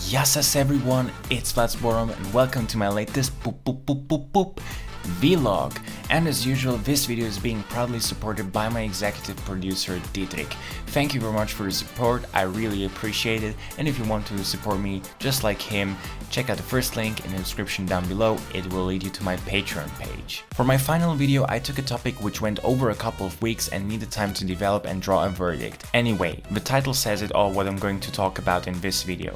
Γεια σας everyone, it's Vaccination and welcome to my latest vlog. And as usual, this video is being proudly supported by my executive producer Dietrich. Thank you very much for your support, I really appreciate it, and if you want to support me just like him, check out the first link in the description down below, it will lead you to my Patreon page. For my final video, I took a topic which went over a couple of weeks and needed time to develop and draw a verdict. Anyway, the title says it all what I'm going to talk about in this video.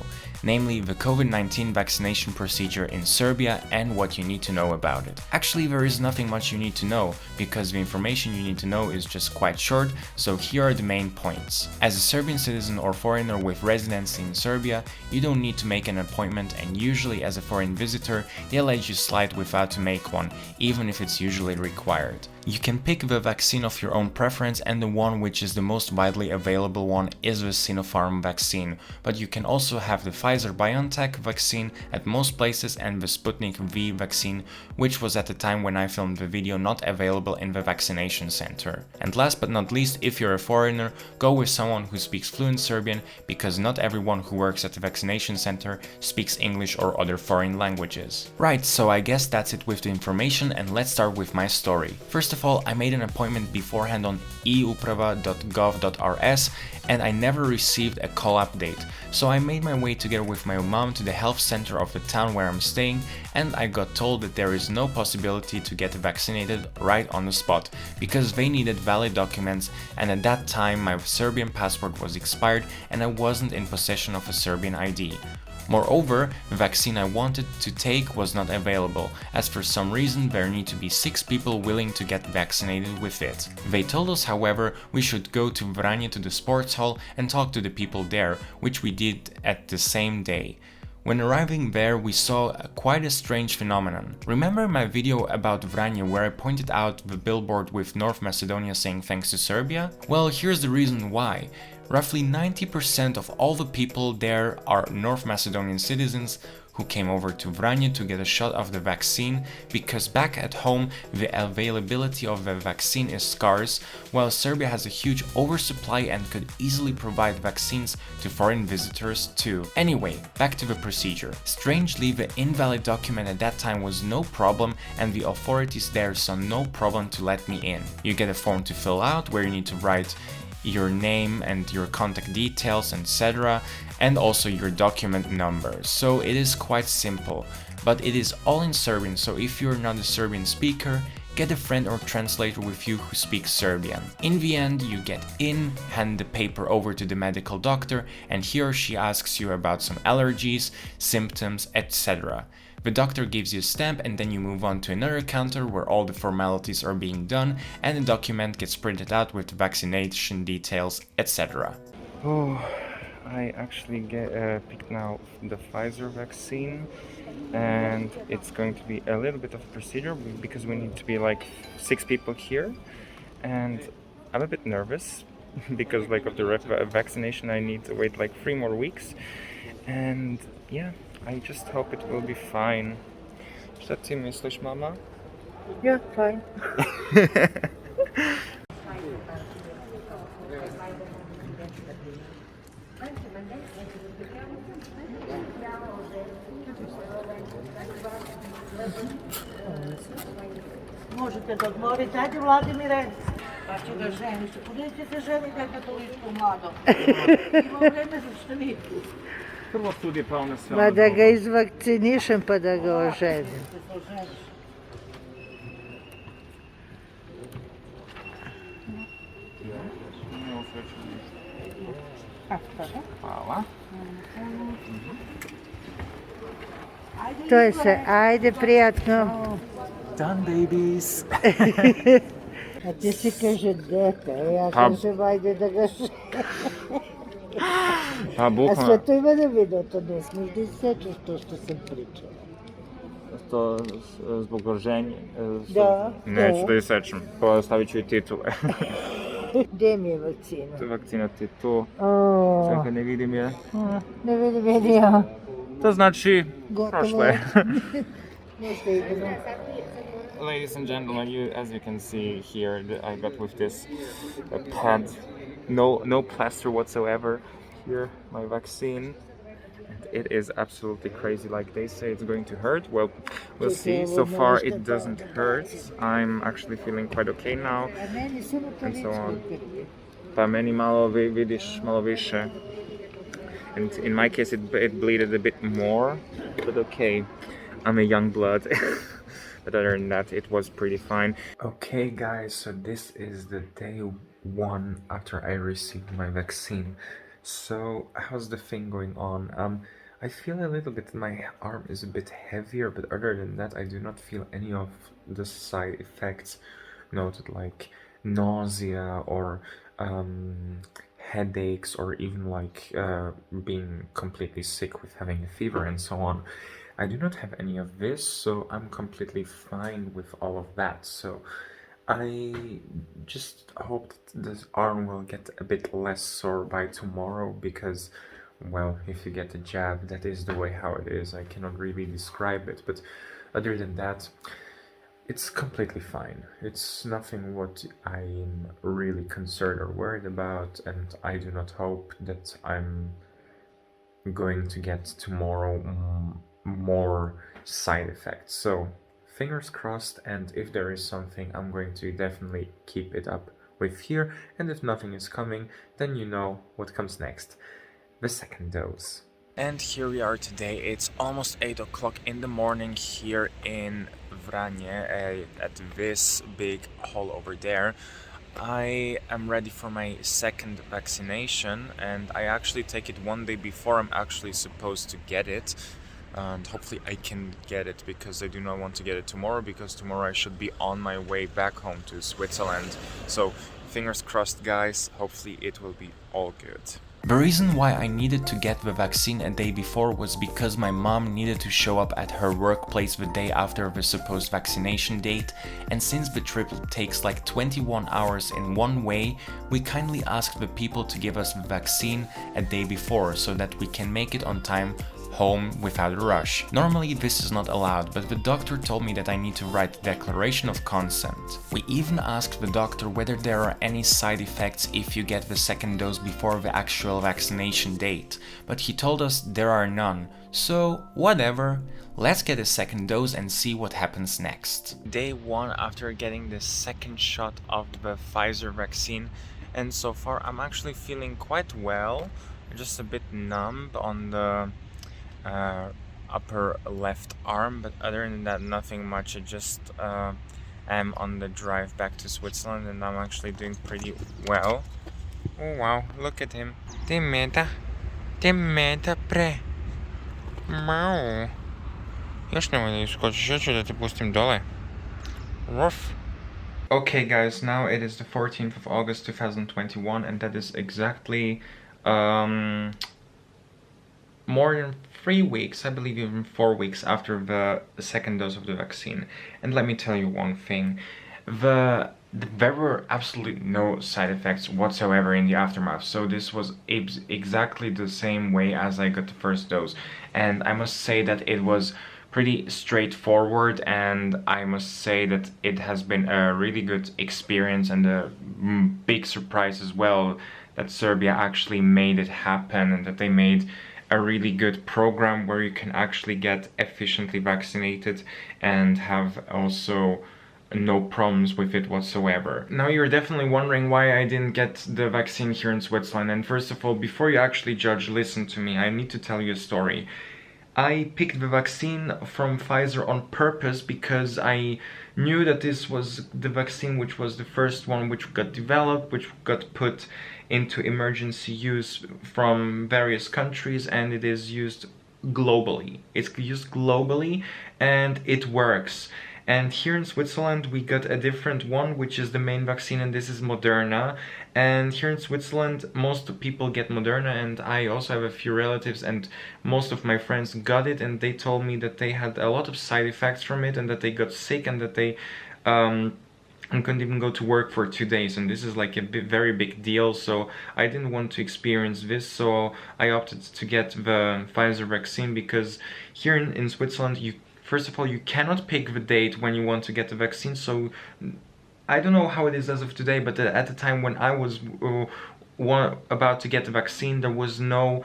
Namely the COVID-19 vaccination procedure in Serbia and what you need to know about it. Actually, there is nothing much you need to know, because the information you need to know is just quite short, so here are the main points. As a Serbian citizen or foreigner with residency in Serbia, you don't need to make an appointment, and usually as a foreign visitor, they let you slide without to make one, even if it's usually required. You can pick the vaccine of your own preference, and the one which is the most widely available one is the Sinopharm vaccine, but you can also have the Pfizer-BioNTech vaccine at most places and the Sputnik V vaccine, which was at the time when I filmed the video not available in the vaccination center. And last but not least, if you're a foreigner, go with someone who speaks fluent Serbian, because not everyone who works at the vaccination center speaks English or other foreign languages. Right, so I guess that's it with the information, and let's start with my story. First of all, I made an appointment beforehand on euprava.gov.rs and I never received a call update, so I made my way together with my mom to the health center of the town where I'm staying, and I got told that there is no possibility to get vaccinated right on the spot, because they needed valid documents, and at that time my Serbian passport was expired and I wasn't in possession of a Serbian ID. Moreover, the vaccine I wanted to take was not available, as for some reason there need to be 6 people willing to get vaccinated with it. They told us, however, we should go to Vranje to the sports hall and talk to the people there, which we did at the same day. When arriving there, we saw quite a strange phenomenon. Remember my video about Vranje where I pointed out the billboard with North Macedonia saying thanks to Serbia? Well, here's the reason why. Roughly 90% of all the people there are North Macedonian citizens who came over to Vranje to get a shot of the vaccine, because back at home the availability of the vaccine is scarce, while Serbia has a huge oversupply and could easily provide vaccines to foreign visitors too. Anyway, back to the procedure. Strangely, the invalid document at that time was no problem, and the authorities there saw no problem to let me in. You get a form to fill out where you need to write your name and your contact details, etc., and also your document number. So it is quite simple, but it is all in Serbian, so if you're not a Serbian speaker, get a friend or translator with you who speaks Serbian. In the end, you get in, hand the paper over to the medical doctor, and he or she asks you about some allergies, symptoms, etc. The doctor gives you a stamp, and then you move on to another counter where all the formalities are being done and the document gets printed out with vaccination details, etc. Oh, I actually picked now the Pfizer vaccine, and it's going to be a little bit of a procedure because we need to be like 6 people here, and I'm a bit nervous because like of the vaccination I need to wait like 3 more weeks, and yeah, I just hope it will be fine. Šta ti misliš, mama? Yeah, fine. Možete da odmorite, ajde Vladimire, pa ću ga ženiš. Kuda ćete ženiti kad je toliko mlado? Ima vreme za što vi. Prvo studije pa onda sve. Ma da ga izvakcinišem pa da ga oženim. Hvala. To je sve, ajde prijatno. Done, babies. A ti si kaže dete, ja kažem ajde da ga ženim. Pa A bukvalno. sve to ima da vidio, to ne smiješ da isečeš to što sam pričala. To zbog roženja. Da. Neću da isečem, pa stavit ću i titule. Gdje mi je vakcina? Vakcina ti tu. Čekaj, ne vidim je. Ne vidim je ni ja. To znači, prošlo je. Možda idemo. Ladies and gentlemen, as you can see here, I got with this pad, no plaster whatsoever. Here, my vaccine, It is absolutely crazy. Like they say it's going to hurt. Well, we'll see. So far it doesn't hurt. I'm actually feeling quite okay now and so on. Pa meni malo vidiš malo više. And in my case it bleeded a bit more, but okay, I'm a young blood. But other than that, it was pretty fine. Okay guys, so this is the day 1 after I received my vaccine. So how's the thing going on? I feel a little bit, my arm is a bit heavier, but other than that I do not feel any of the side effects noted, like nausea or headaches, or even like being completely sick with having a fever and so on. I do not have any of this, so I'm completely fine with all of that. So I just hope that this arm will get a bit less sore by tomorrow, because, well, if you get a jab, that is the way how it is. I cannot really describe it, but other than that, it's completely fine. It's nothing what I'm really concerned or worried about, and I do not hope that I'm going to get tomorrow more side effects. So fingers crossed, and if there is something, I'm going to definitely keep it up with here, and if nothing is coming, then you know what comes next: the second dose. And here we are today. It's almost 8 o'clock in the morning here in Vranje, at this big hall over there. I am ready for my second vaccination, and I actually take it one day before I'm actually supposed to get it. And hopefully I can get it, because I do not want to get it tomorrow, because tomorrow I should be on my way back home to Switzerland. So fingers crossed guys, hopefully it will be all good. The reason why I needed to get the vaccine a day before was because my mom needed to show up at her workplace the day after the supposed vaccination date, and since the trip takes like 21 hours in one way, we kindly asked the people to give us the vaccine a day before so that we can make it on time home without a rush. Normally this is not allowed, but the doctor told me that I need to write a declaration of consent. We even asked the doctor whether there are any side effects if you get the second dose before the actual vaccination date, but he told us there are none. So whatever, let's get a second dose and see what happens next. Day 1 after getting the second shot of the Pfizer vaccine, and so far I'm actually feeling quite well, just a bit numb on the upper left arm, but other than that nothing much. I just am on the drive back to Switzerland, and I'm actually doing pretty well. Oh wow, look at him. Te meta pre. Mau. Još nemoj da iskočiš, ja ću da te pustim dole. Ruff. Okay guys, now it is the 14th of August 2021, and that is exactly more than 3 weeks, I believe even 4 weeks after the second dose of the vaccine. And let me tell you one thing, there were absolutely no side effects whatsoever in the aftermath, so this was exactly the same way as I got the first dose, and I must say that it was pretty straightforward, and I must say that it has been a really good experience and a big surprise as well that Serbia actually made it happen, and that they made a really good program where you can actually get efficiently vaccinated and have also no problems with it whatsoever. Now you're definitely wondering why I didn't get the vaccine here in Switzerland, and first of all, before you actually judge, listen to me. I need to tell you a story. I picked the vaccine from Pfizer on purpose because I knew that this was the vaccine which was the first one which got developed, which got put into emergency use from various countries, and it is used globally. It's used globally and it works. And here in Switzerland we got a different one, which is the main vaccine, and this is Moderna. And here in Switzerland most people get Moderna, and I also have a few relatives and most of my friends got it, and they told me that they had a lot of side effects from it, and that they got sick, and that they couldn't even go to work for 2 days, and this is like a very big deal. So I didn't want to experience this, so I opted to get the Pfizer vaccine, because here in Switzerland, first of all, you cannot pick the date when you want to get the vaccine. So I don't know how it is as of today, but at the time when I was about to get the vaccine, there was no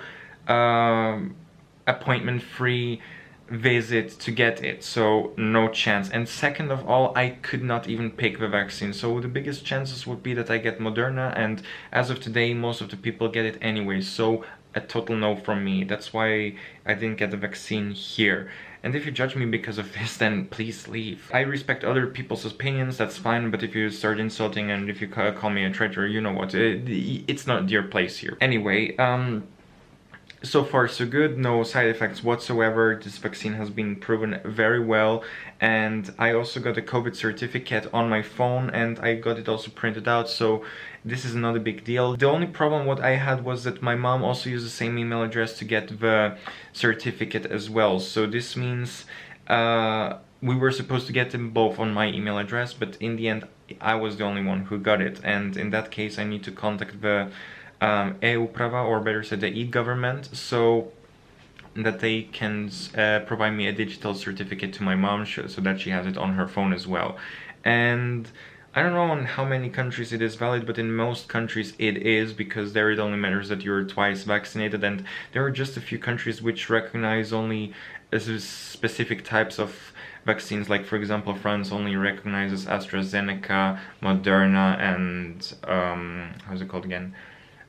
appointment-free visit to get it, so no chance. And second of all, I could not even pick the vaccine, so the biggest chances would be that I get Moderna, and as of today most of the people get it anyway, so a total no from me. That's why I didn't get the vaccine here. And if you judge me because of this, then please leave. I respect other people's opinions, that's fine, but if you start insulting and if you call me a traitor, you know what, it's not your place here. Anyway, so far so good, no side effects whatsoever. This vaccine has been proven very well, and I also got a COVID certificate on my phone and I got it also printed out, so this is not a big deal. The only problem what I had was that my mom also used the same email address to get the certificate as well, so this means we were supposed to get them both on my email address, but in the end I was the only one who got it, and in that case I need to contact the e-Uprava, or better said the e-government, so that they can provide me a digital certificate to my mom so that she has it on her phone as well. And I don't know in how many countries it is valid, but in most countries it is, because there it only matters that you're twice vaccinated, and there are just a few countries which recognize only specific types of vaccines, like for example France only recognizes AstraZeneca, Moderna, and how's it called again?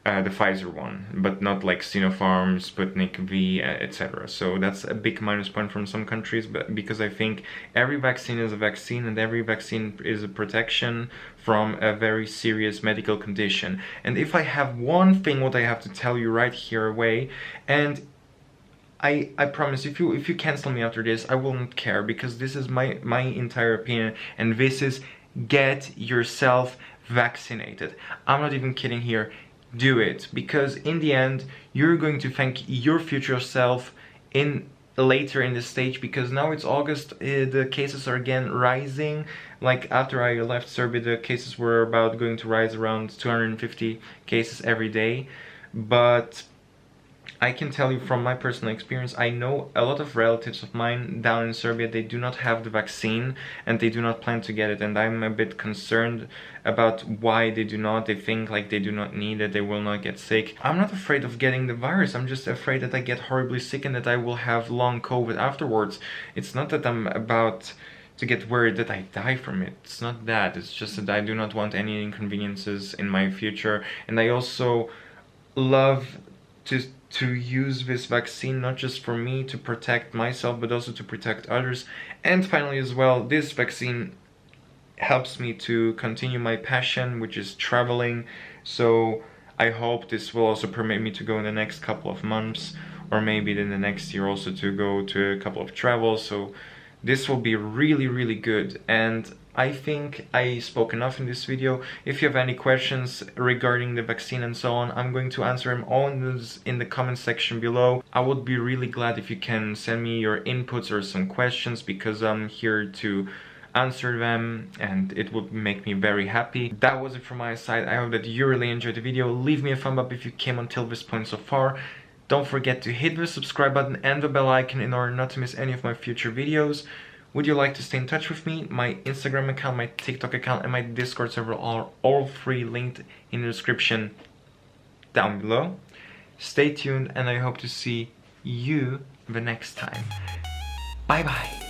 The Pfizer one, but not like Sinopharm, Sputnik V, etc. So that's a big minus point from some countries, but because I think every vaccine is a vaccine, and every vaccine is a protection from a very serious medical condition. And if I have one thing what I have to tell you right here away, and I promise if you cancel me after this, I will not care, because this is my entire opinion, and this is get yourself vaccinated. I'm not even kidding here. Do it, because in the end you're going to thank your future self later in the stage, because now it's August, the cases are again rising. Like after I left Serbia, the cases were about going to rise around 250 cases every day, but I can tell you from my personal experience, I know a lot of relatives of mine down in Serbia, they do not have the vaccine and they do not plan to get it, and I'm a bit concerned about why they do not. They think like they do not need it, they will not get sick. I'm not afraid of getting the virus, I'm just afraid that I get horribly sick and that I will have long COVID afterwards. It's not that I'm about to get worried that I die from it, it's not that, it's just that I do not want any inconveniences in my future, and I also love to use this vaccine not just for me to protect myself, but also to protect others. And finally as well, this vaccine helps me to continue my passion, which is traveling, so I hope this will also permit me to go in the next couple of months, or maybe in the next year also, to go to a couple of travels. So this will be really good, and I think I spoke enough in this video. If you have any questions regarding the vaccine and so on, I'm going to answer them all in the comment section below. I would be really glad if you can send me your inputs or some questions, because I'm here to answer them and it would make me very happy. That was it from my side. I hope that you really enjoyed the video. Leave me a thumb up if you came until this point so far. Don't forget to hit the subscribe button and the bell icon in order not to miss any of my future videos. Would you like to stay in touch with me? My Instagram account, my TikTok account, and my Discord server are all free, linked in the description down below. Stay tuned, and I hope to see you the next time. Bye bye!